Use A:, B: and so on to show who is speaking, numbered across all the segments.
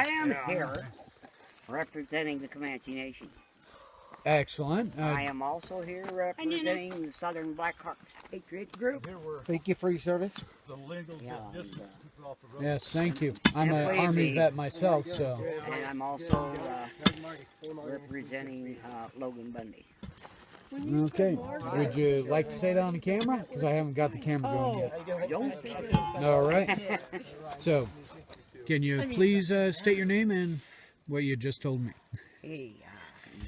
A: I am here representing the Comanche Nation.
B: Excellent.
A: I am also here representing the Southern Blackhawks Patriot Group.
C: Thank you for your service.
B: Yes, thank you. I'm an Army vet myself, so.
A: And I'm also representing Logan Bundy.
B: Okay. Would you like to say that on the camera? Because I haven't got the camera going yet.
A: Don't speak.
B: All right. So, can you please state your name and what you just told me?
A: Hey,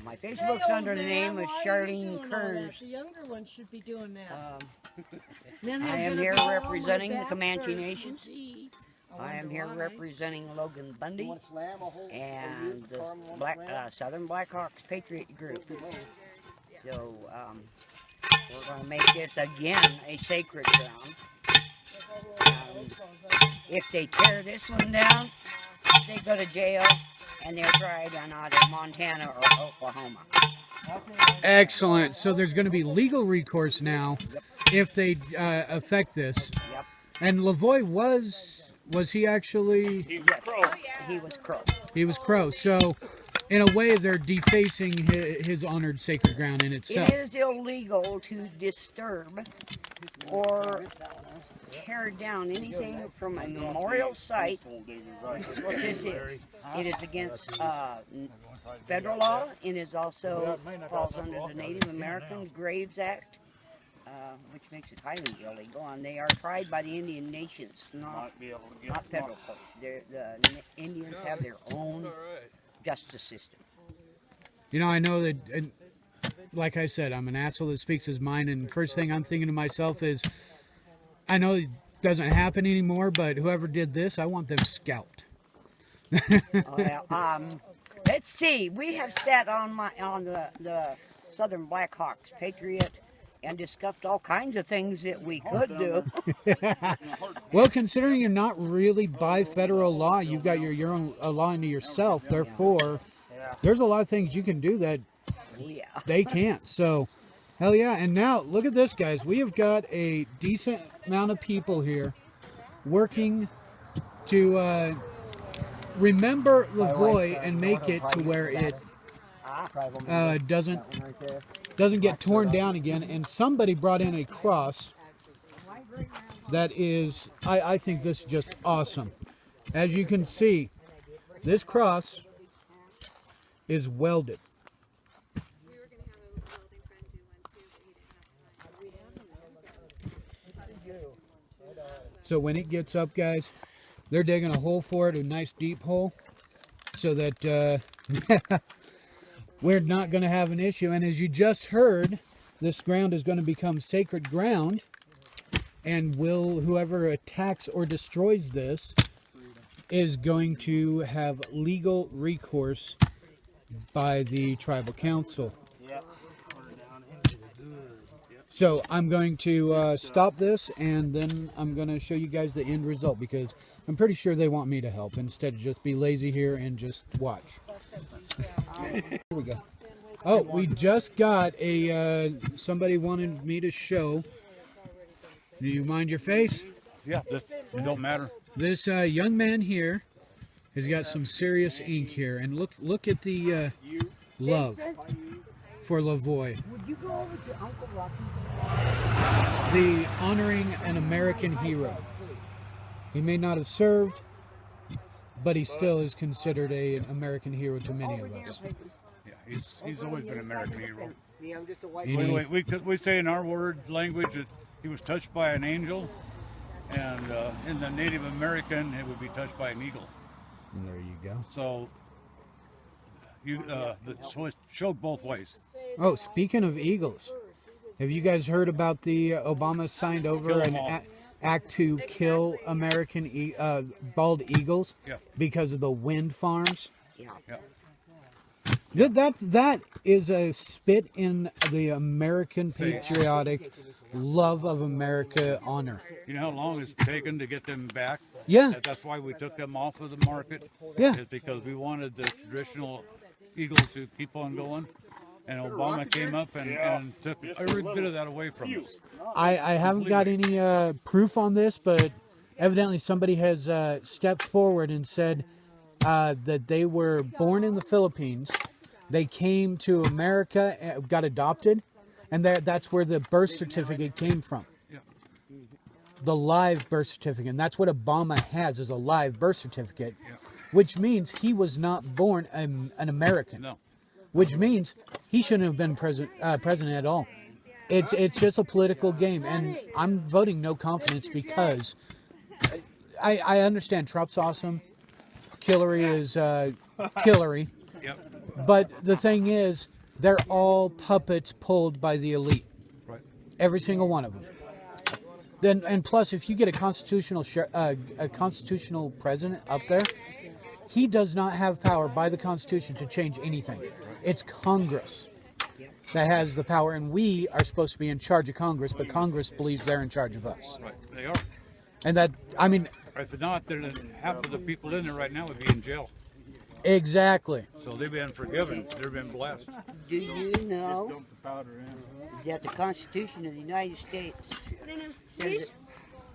A: my Facebook's under the name of Charlene Kearns.
D: The younger ones should be doing that.
A: I am here representing the Comanche Nation. I am here representing Logan Bundy and the Southern Blackhawks Patriot Group. So we're going to make this again a sacred ground. If they tear this one down, they go to jail and they're tried in either Montana or Oklahoma.
B: Excellent. So there's going to be legal recourse now if they affect this.
A: Yep.
B: And Lavoy was he actually?
A: He was Crow.
B: He was Crow. So in a way, they're defacing his honored sacred ground in itself.
A: It is illegal to disturb or tear down anything from a memorial site, which is what this is. It is against federal law. It is also falls under the Native American Graves Act, which makes it highly illegal. And they are tried by the Indian nations, not federal courts. The Indians have their own justice system.
B: You know, I know that, like I said, I'm an asshole that speaks his mind, and first thing I'm thinking to myself is, I know it doesn't happen anymore, but whoever did this, I want them scalped.
A: Well, let's see. We have sat on the Southern Blackhawks Patriot and discussed all kinds of things that we could do.
B: Well, considering you're not really by federal law, you've got your own law into yourself. Therefore, there's a lot of things you can do that they can't. So, hell yeah. And now, look at this, guys. We have got a decent amount of people here working to remember Lavoy and make it to where it doesn't get torn down again. And somebody brought in a cross that is, I think this is just awesome. As you can see, this cross is welded. So when it gets up, guys, they're digging a hole for it, a nice deep hole, so that we're not going to have an issue. And as you just heard, this ground is going to become sacred ground, and whoever attacks or destroys this is going to have legal recourse by the tribal council. So I'm going to stop this, and then I'm going to show you guys the end result, because I'm pretty sure they want me to help instead of just be lazy here and just watch. Here we go. Oh, we just got a, somebody wanted me to show. Do you mind your face?
E: Yeah, it don't matter.
B: This young man here has got some serious ink here, and look at the love for Lavoy.
A: Would you go over to Uncle Rocky's?
B: The honoring an American hero. He may not have served, but he still is considered an American hero to many of us.
E: Yeah, he's always been an American hero.
B: We
E: say in our word language that he was touched by an angel, and in the Native American it would be touched by an eagle.
B: And there you go.
E: So so it showed both ways.
B: Oh, speaking of eagles, have you guys heard about the Obama signed over an act to kill American bald eagles because of the wind farms?
A: Yeah.
B: That is a spit in the American patriotic love of America honor.
E: You know how long it's taken to get them back?
B: Yeah.
E: That's why we took them off of the market.
B: Yeah.
E: Is because we wanted the traditional eagles to keep on going. And Obama came up and took every bit of that away from us.
B: I haven't got any proof on this, but evidently somebody has stepped forward and said, that they were born in the Philippines. They came to America, got adopted, and that's where the birth certificate came from.
E: Yeah.
B: The live birth certificate. And that's what Obama has, is a live birth certificate,
E: Yeah.
B: which means he was not born an American.
E: No.
B: Which means he shouldn't have been president at all. It's just a political game, and I'm voting no confidence because I understand Trump's awesome. Hillary is Hillary.
E: Yep.
B: But the thing is, they're all puppets pulled by the elite.
E: Right.
B: Every single one of them. Then, and plus, if you get a constitutional president up there, he does not have power by the Constitution to change anything. It's Congress that has the power, and we are supposed to be in charge of Congress, but Congress believes they're in charge of us.
E: Right. They are.
B: And that, I mean,
E: If not, then half of the people in there right now would be in jail.
B: exactly.
E: So they've been forgiven. They've been blessed.
A: Do you know that the Constitution of the United States says that,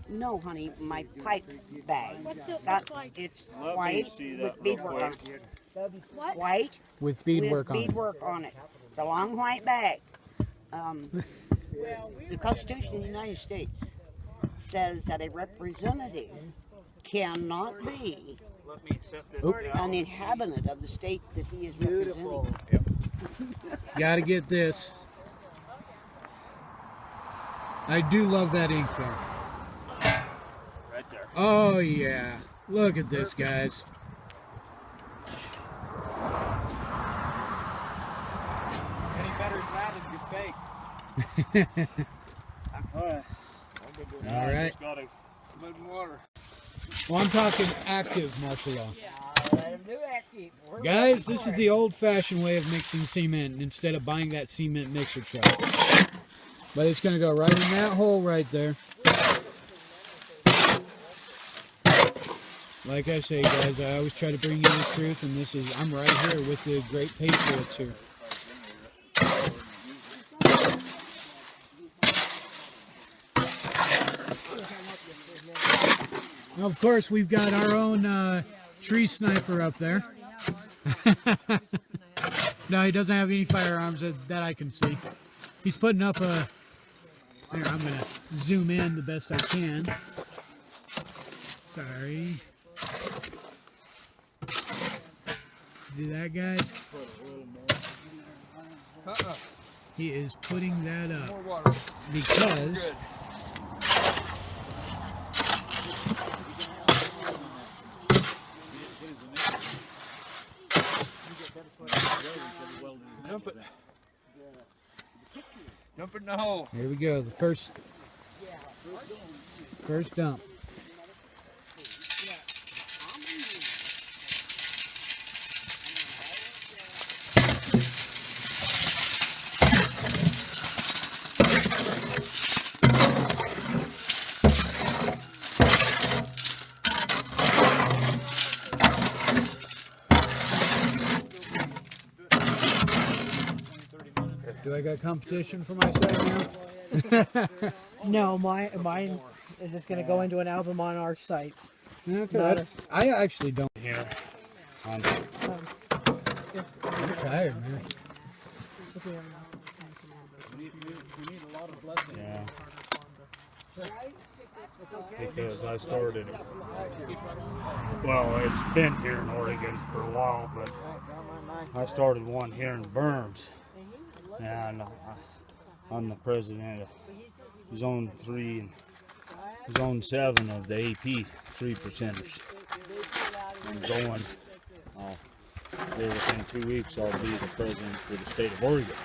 A: no, honey, my pipe bag.
D: What's it
A: got,
D: look like?
A: it's white with beadwork on it.
D: What?
A: White
B: With beadwork on it.
A: beadwork on it. It's a long white bag. The Constitution of the United States says that a representative cannot be an inhabitant of the state that he is representing.
B: Gotta get this. I do love that ink though.
C: Right there.
B: Oh yeah. Look at this, guys.
C: Any better than that is your fake.
B: All right.
C: Just got a mud and water.
B: Well, I'm talking active martial law.
A: Let him do active.
B: Guys, this is the old-fashioned way of mixing cement instead of buying that cement mixer truck. But it's going to go right in that hole right there. Like I say, guys, I always try to bring you the truth, and this is, I'm right here with the great patriots here. Now, of course, we've got our own tree sniper up there. No, he doesn't have any firearms that I can see. He's putting up a... Here, I'm going to zoom in the best I can. Sorry. See that, guys? He is putting that up because...
C: Dump it. Dump it in the hole.
B: Here we go, the first dump. Do I got competition for my side now?
F: No, mine is just going to go into an album on our sites.
B: Okay, I actually don't.
C: Here.
B: I'm tired, man.
C: Yeah. Because I started, well, it's been here in Oregon for a while, but I started one here in Burns, and I'm the president of Zone 3 and Zone 7 of the AP 3%ers. I'm going, here within 2 weeks, I'll be the president for the state of Oregon.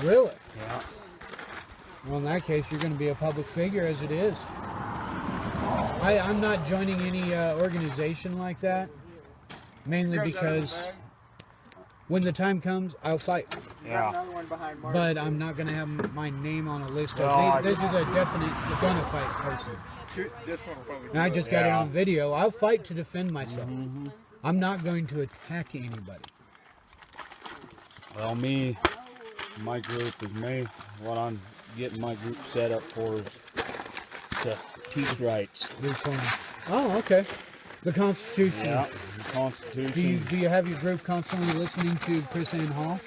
B: Really?
C: Yeah.
B: Well, in that case, you're going to be a public figure as it is. I'm not joining any organization like that, mainly because when the time comes, I'll fight.
C: Yeah.
B: But I'm not going to have my name on a list
C: No,
B: of, this is a definite gonna fight person. And I just got it on video. I'll fight to defend myself. I'm not going to attack anybody.
C: Well, my group is what I'm getting my group set up for is to teach rights.
B: Which one? Oh, okay. The Constitution.
C: Yeah, the Constitution.
B: Do you have your group constantly listening to Chris Ann Hall?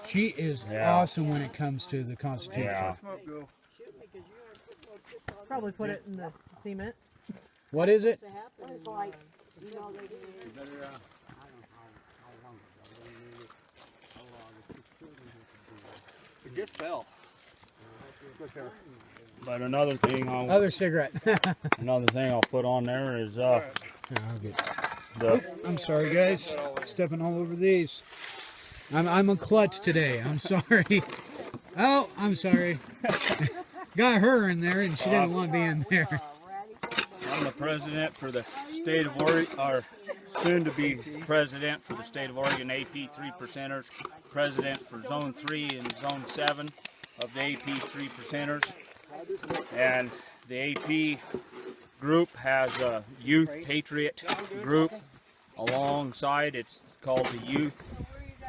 B: She is awesome when it comes to the Constitution.
C: Yeah.
F: Probably put it in the cement.
B: What is it?
G: It just fell.
C: But another thing,
B: Other cigarette.
C: another thing I'll put on there is
B: I'll get- I'm sorry, guys. Stepping all over these. I'm a klutz today. I'm sorry. Oh, I'm sorry. Got her in there, and she didn't want to be in there.
C: I'm the president for the state of Oregon, or soon to be president for the state of Oregon AP 3%ers, president for Zone 3 and Zone 7 of the AP 3%ers. And the AP group has a youth patriot group alongside. It's called the Youth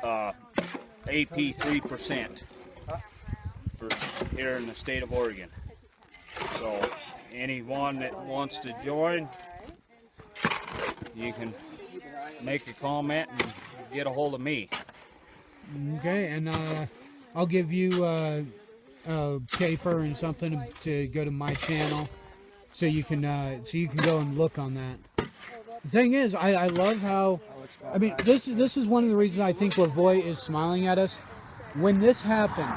C: AP 3% for here in the state of Oregon. So anyone that wants to join, you can make a comment and get a hold of me.
B: Okay, and I'll give you paper and something to go to my channel, so you can go and look on that. The thing is, I love how, I mean, this is one of the reasons I think Lavoy is smiling at us. When this happened,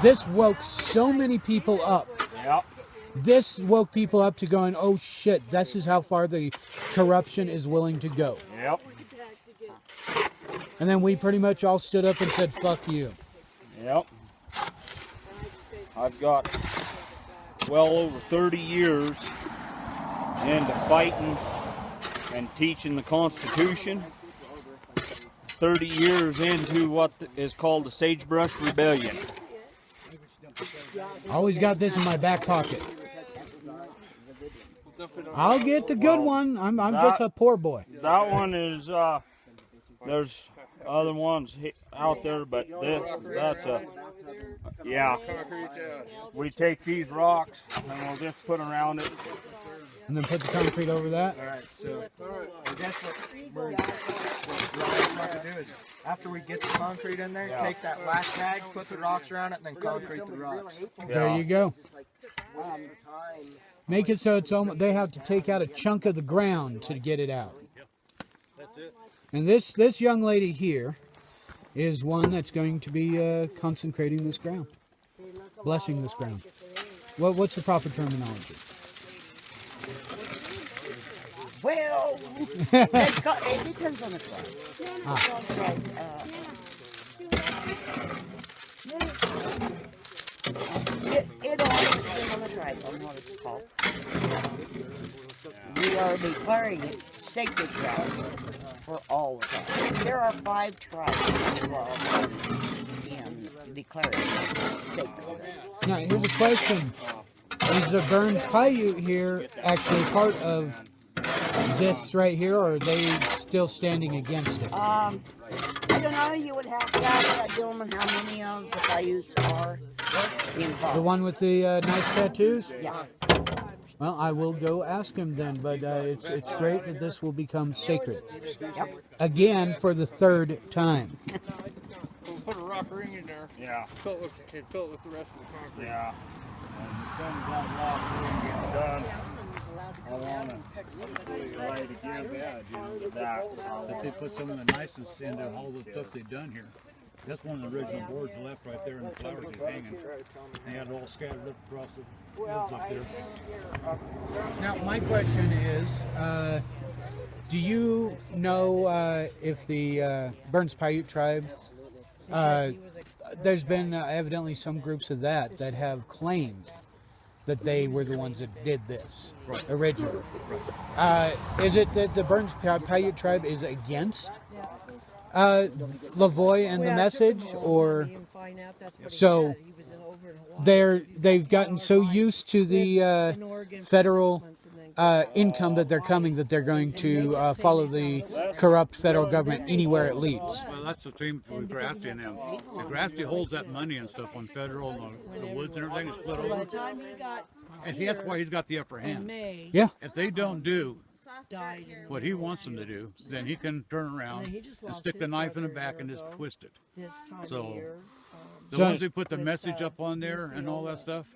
B: this woke so many people up.
C: Yep.
B: This woke people up to going, oh shit, this is how far the corruption is willing to go.
C: Yep.
B: And then we pretty much all stood up and said, fuck you.
C: Yep. I've got well over 30 years into fighting and teaching the Constitution. 30 years into what is called the Sagebrush Rebellion.
B: I always got this in my back pocket. I'll get the good one. I'm just a poor boy.
C: That one is, there's other ones out there, but that's a, yeah. We take these rocks and we'll just put around it.
B: And then put the concrete over that.
G: Alright, so I guess what we're trying to do is, after we get the concrete in there, take that last tag, put the rocks around it, and then concrete the rocks.
B: There you go. Make it so it's almost, they have to take out a chunk of the ground to get it out. And this young lady here is one that's going to be consecrating this ground, blessing this ground. What's the proper terminology?
A: Well, it depends on the tribe. It all depends on the tribe, on what it's called. We are declaring it sacred ground for all the tribes. There are 5 tribes involved in declaring it sacred.
B: Now, here's a question. Is the Burns Paiute here actually part of this right here, or are they still standing against it?
A: I don't know. You would have to ask that gentleman how many of the Paiutes are involved.
B: The one with the nice tattoos?
A: Yeah.
B: Well, I will go ask him then, but it's great that this will become sacred.
A: Yep.
B: Again, for the 3rd time.
G: We'll put a rock ring in there.
C: Yeah.
G: Fill it with the rest of the concrete.
C: Yeah. And as soon as that rock ring gets done, I want to lay together
E: That they put some of the nicest into all the stuff they've done here. That's one of the original boards left right there in the flowers they're hanging. They had it all scattered up across the fields up there.
B: Now, my question is, do you know if the Burns Paiute tribe, there's been evidently some groups of that have claimed that they were the ones that did this originally. Is it that the Burns Paiute tribe is against Lavoy and the message, or so they've gotten so used to the federal income that they're coming that they're going to follow the corrupt federal government anywhere it leads?
E: Well, that's the same with Grafty and them. The Grafty holds that money and stuff on federal and the woods and everything is split over. And that's why he's got the upper hand.
B: Yeah.
E: If they don't do
D: died in
E: what he wants them to do, then he can turn around
D: then he just
E: and
D: lost
E: stick the
D: his
E: knife in the
D: brother a
E: back
D: year
E: and just
D: ago.
E: twist it.
D: this time
E: So,
D: of year.
E: The
B: So-
E: ones who put the
D: with,
E: message up on there
D: Lucy
E: and all
D: on
E: that
D: the
E: stuff,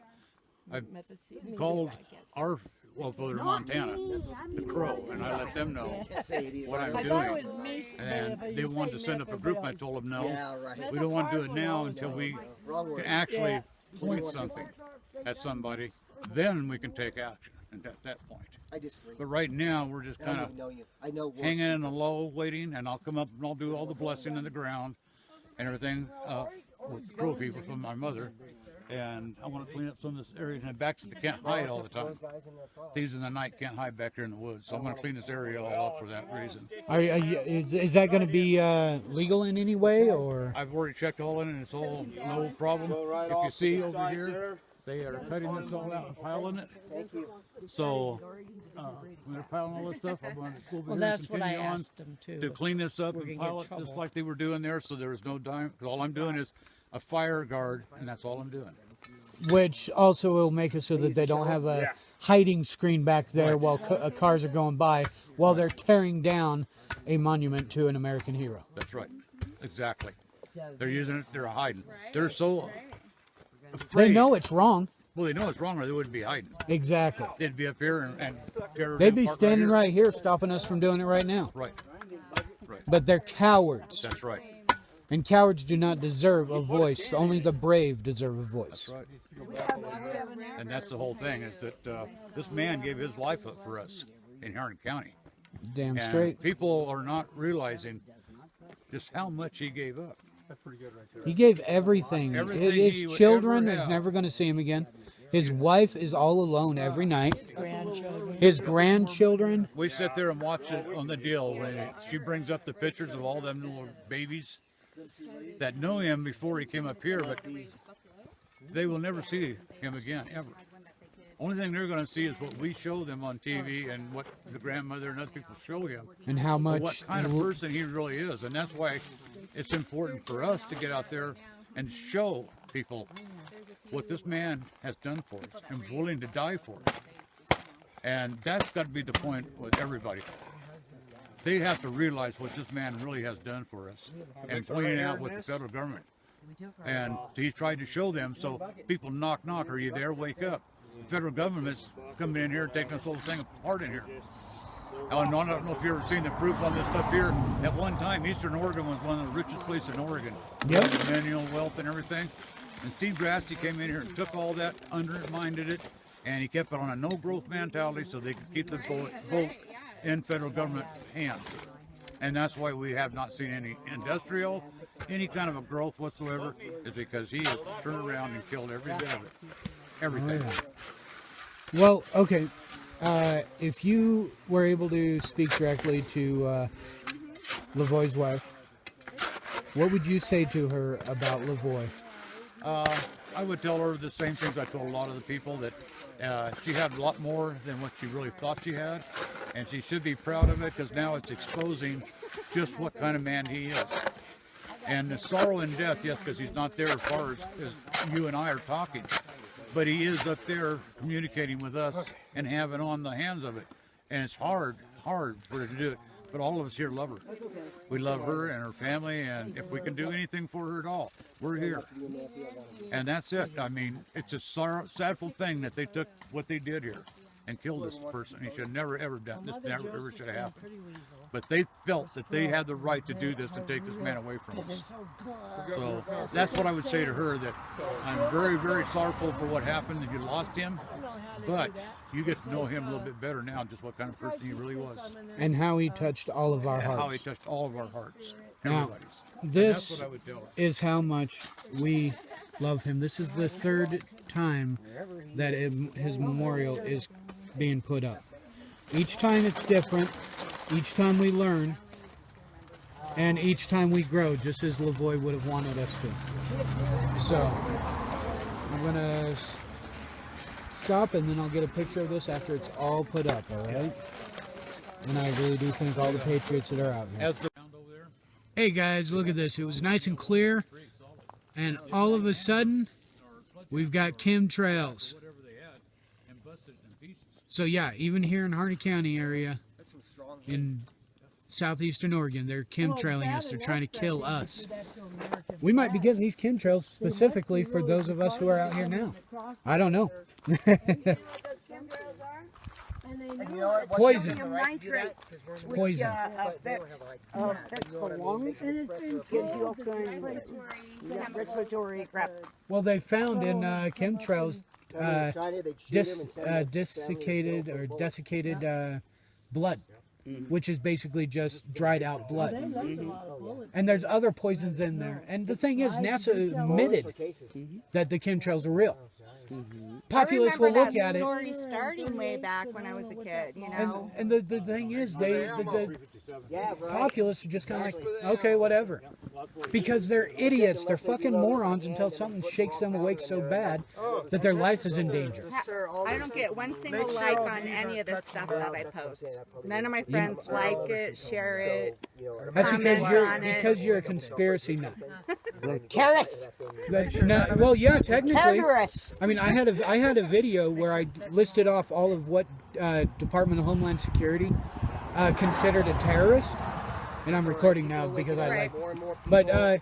E: I've
D: Methicillin
E: called
D: against
E: our, well, for Montana, the Crow, and I let them know what I'm
D: I
E: doing.
D: thought it was me.
E: And they wanted to send up a group, and I told them, no,
G: right.
E: we don't want to do it now until we
G: Wrong
E: can actually point something at somebody, then we can take action at that point.
G: I disagree.
E: But right now, we're just kind of
G: know you. I know worse.
E: hanging in the low, waiting, and I'll come up and I'll do all the blessing in the ground and everything with the Crow people from my mother. And I want to clean up some of this area in the back so they can't hide all the time. Thieves in the night can't hide back here in the woods, so I'm going to clean this area all up for that reason.
B: Is that going to be legal in any way, or?
E: I've already checked all in, and it's all no problem. If you see over here, they are cutting this all out and piling it. So when they're piling all this stuff, I'm going to go over
D: Well,
E: here and
D: that's what I
E: continue on
D: asked them
E: to
D: too.
E: clean this up
D: We're
E: and
D: gonna get
E: pile
D: in
E: it just
D: trouble.
E: like they were doing there, so there is no dime. Because all I'm doing is a fire guard, and that's all I'm doing.
B: Which also will make it so that they don't have a hiding screen back there while cars are going by, while they're tearing down a monument to an American hero.
E: That's right. Exactly. They're using it. They're hiding. They're so
B: They
E: afraid.
B: know it's wrong.
E: Well, they know it's wrong, or they wouldn't be hiding.
B: Exactly.
E: They'd be up here and tear it
B: They'd be
E: apart
B: standing
E: right
B: right here stopping us from doing it right now.
E: here. Right.
B: But they're cowards.
E: That's right.
B: And cowards do not deserve a voice. Only the brave deserve a voice.
E: That's right. And that's the whole thing, is that this man gave his life up for us in Harnett County.
B: Damn
E: And
B: straight.
E: people are not realizing just how much he gave up.
B: He gave everything.
E: Everything
B: His
E: he would
B: children
E: ever
B: is
E: have.
B: never going to see him again. His wife is all alone every night.
D: Grandchildren.
B: His grandchildren.
E: We sit there and watch it on the deal when she brings up the pictures of all them little babies that know him before he came up here, but they will never see him again, ever. Only thing they're going to see is what we show them on TV and what the grandmother and other people show him.
B: And how
E: But
B: much.
E: what kind of person he really is. And that's why it's important for us to get out there and show people what this man has done for us and was willing to die for us. And that's got to be the point with everybody. They have to realize what this man really has done for us and pointing out with the federal government. And he tried to show them, so people knock, are you there? Wake up. The federal government's coming in here taking this whole thing apart in here. I don't know if you've ever seen the proof on this stuff here. At one time, Eastern Oregon was one of the richest places in Oregon.
B: Yep.
E: Mineral wealth and everything. And Steve Grassley came in here and took all that, undermined it, and he kept it on a no-growth mentality so they could keep the vote in federal government hands. And that's why we have not seen any industrial, any kind of a growth whatsoever, is because he has turned around and killed every bit of it. Everything.
B: Well, okay. If you were able to speak directly to Lavoy's wife, what would you say to her about Lavoy?
E: I would tell her the same things I told a lot of the people, that she had a lot more than what she really thought she had, and she should be proud of it, because now it's exposing just what kind of man he is. And the sorrow and death, yes, because he's not there as far as you and I are talking, but he is up there communicating with us and having on the hands of it. And it's hard for her to do it. But all of us here love her. We love her and her family, and if we can do anything for her at all, we're here. And that's it. I mean, it's a sadful thing that they took what they did here and killed this person. He should never ever done this. Never ever should have happened. But they felt that they had the right to do this and take this man away from us. So that's what I would say to her, that I'm very, very sorrowful for what happened, that you lost him, but you get to know him a little bit better now, just what kind of person he really was.
B: And how he touched all of our
E: And how he
B: hearts.
E: touched all of our hearts.
B: Now,
E: Everybody's. And
B: this
E: that's what I would tell her.
B: is how much we love him. This is the third time that his memorial is being put up. Each time it's different. Each time we learn. And each time we grow, just as Lavoy would have wanted us to. So, I'm going to stop, and then I'll get a picture of this after it's all put up, all right? And I really do thank all the patriots that are out here.
E: As the over there,
B: Hey guys, look at this. It was nice and clear, and all of a sudden, we've got chemtrails.
E: whatever they had, and busted it in pieces.
B: So yeah, even here in Harnett County area, in southeastern Oregon. They're chemtrailing us. They're trying to kill us. We might be getting these chemtrails specifically for those of us who are out here now. I don't know. Poison.
A: Sodium nitrate,
B: It's poison.
A: affects the lungs, gives you all kinds of respiratory crap.
B: Well, they found in chemtrails desiccated blood, which is basically just dried out blood. And there's other poisons in there. And the thing is, NASA admitted that the chemtrails are real. Populace will look at it.
H: Story starting way back when I was a kid, you know.
B: And the thing is, the populace are just kind of like, okay, whatever. Because they're idiots. They're fucking morons until something shakes them awake so bad that their life is in danger.
H: I don't get one single like on any of the stuff that I post. None of my friends like it, share it.
B: That's
H: comment
B: because you're a conspiracy nut.
A: We're terrorists.
B: Well, yeah, technically.
A: Terrorists.
B: I mean, I had a video where I listed off all of what Department of Homeland Security considered a terrorist, and I'm recording now because I like. But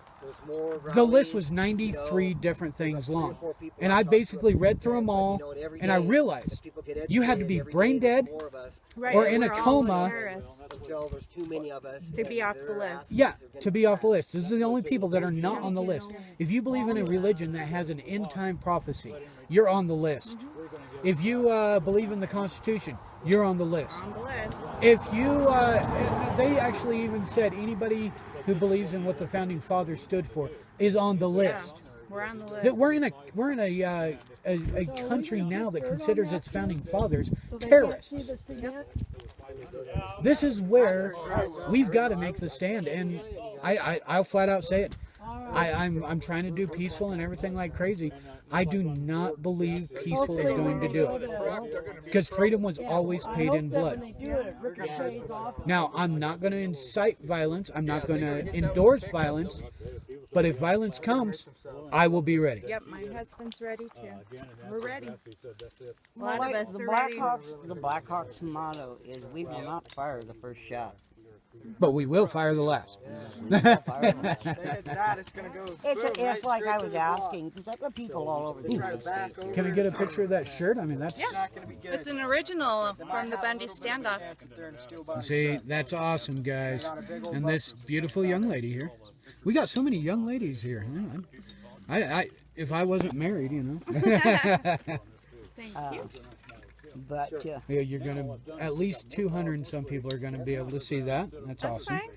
B: the list was 93 different things long, and I basically read through them all, and I realized you had to be brain dead or in a coma
H: to be off the list.
B: Yeah, to be off the list. These are the only people that are not on the list. If you believe in a religion that has an end-time prophecy, you're on the list. If you believe in the Constitution, you're on the list.
H: On the list.
B: If you, they actually even said anybody who believes in what the founding fathers stood for is on the list.
H: We're on the list.
B: That we're in a country now that considers its founding fathers terrorists. This is where we've got to make the stand, and I'll flat out say it. I'm trying to do peaceful and everything like crazy. I do not believe peaceful is going to do it, because freedom was always paid in blood. Now, I'm not going to incite violence. I'm not going to endorse violence. But if violence comes, I will be ready.
H: Yep, my husband's ready too. We're ready. A lot
A: Well,
H: of us
A: the
H: are ready.
A: Blackhawks motto is we will not fire the first shot.
B: But we will fire the last.
A: It's like I was asking, because I've got people all over the United States.
B: Can I get a picture of that shirt? I mean, that's...
H: It's an original from the Bundy standoff.
B: See, that's awesome, guys. And this beautiful young lady here. We got so many young ladies here. If I wasn't married, you know.
H: Thank you.
A: But
B: Yeah, you're gonna at least 200 and some people are gonna be able to see that. That's awesome.
H: Fine.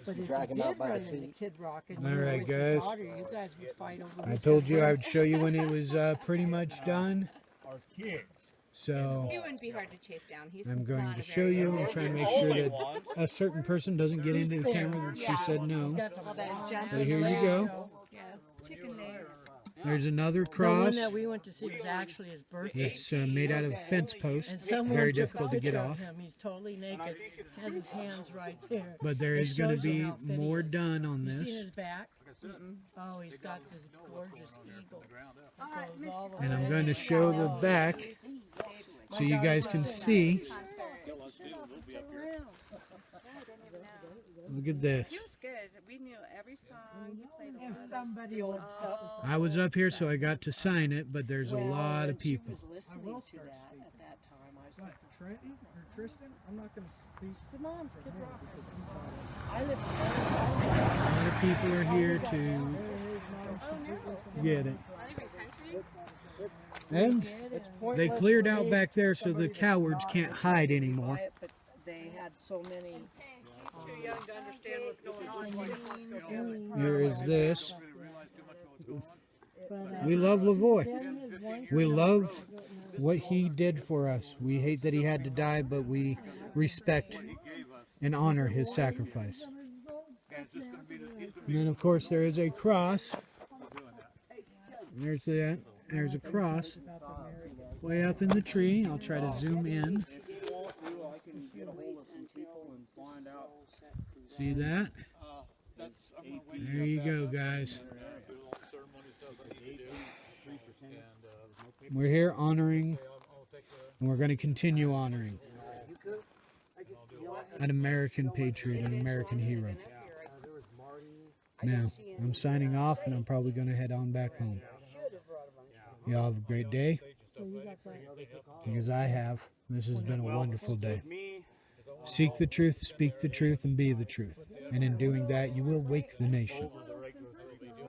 F: But if you did run into Kid Rock and
B: All right, guys.
F: water, you guys would fight over
B: I told you I would show you when it was pretty much done. So
H: He wouldn't be hard to chase down. He's
B: I'm going
H: not
B: to
H: a
B: show
H: very
B: you and try and make sure that a certain person doesn't get into the camera that she said no.
F: got some
B: But here you go.
H: Yeah, chicken legs.
B: There's another
F: The one
B: cross.
F: that we went to see was actually his birthday.
B: It's made out of fence
F: And
B: posts.
F: someone
B: Very
F: took a
B: difficult to get
F: picture of
B: off.
F: him. He's totally naked. Has his hands right there.
B: But there
F: It
B: is going to
F: shows you
B: be
F: how fit he
B: more
F: is.
B: done on
F: You seen
B: this.
F: his back? Oh, he's got this gorgeous eagle. That goes all the
B: And I'm
F: way
B: going to show the back so you guys can see. Look at this.
H: He was good. We knew every song. He played a lot of
F: somebody old stuff.
B: I was up here, so I got to sign it, but there's a lot of people.
D: Listening to that at that time, I was like,
F: Trenton or Tristan? I'm not going to speak. His mom's Kid Rock. I live
B: A lot of people are here to get it. And they cleared out back there so the cowards can't hide anymore.
D: quiet, but they had so many. Too young to understand what's going on.
B: Here is this. We love Lavoy. We love what he did for us. We hate that he had to die, but we respect and honor his sacrifice. And then, of course, there is a cross. There's that. There's a cross way up in the tree. I'll try to zoom in. See that? There you go, guys. We're here honoring, and we're going to continue honoring. an American patriot, an American hero. Now, I'm signing off, and I'm probably going to head on back home. Y'all have a great day, because I have. This has been a wonderful day. Seek the truth, speak the truth, and be the truth. And in doing that, you will wake the nation.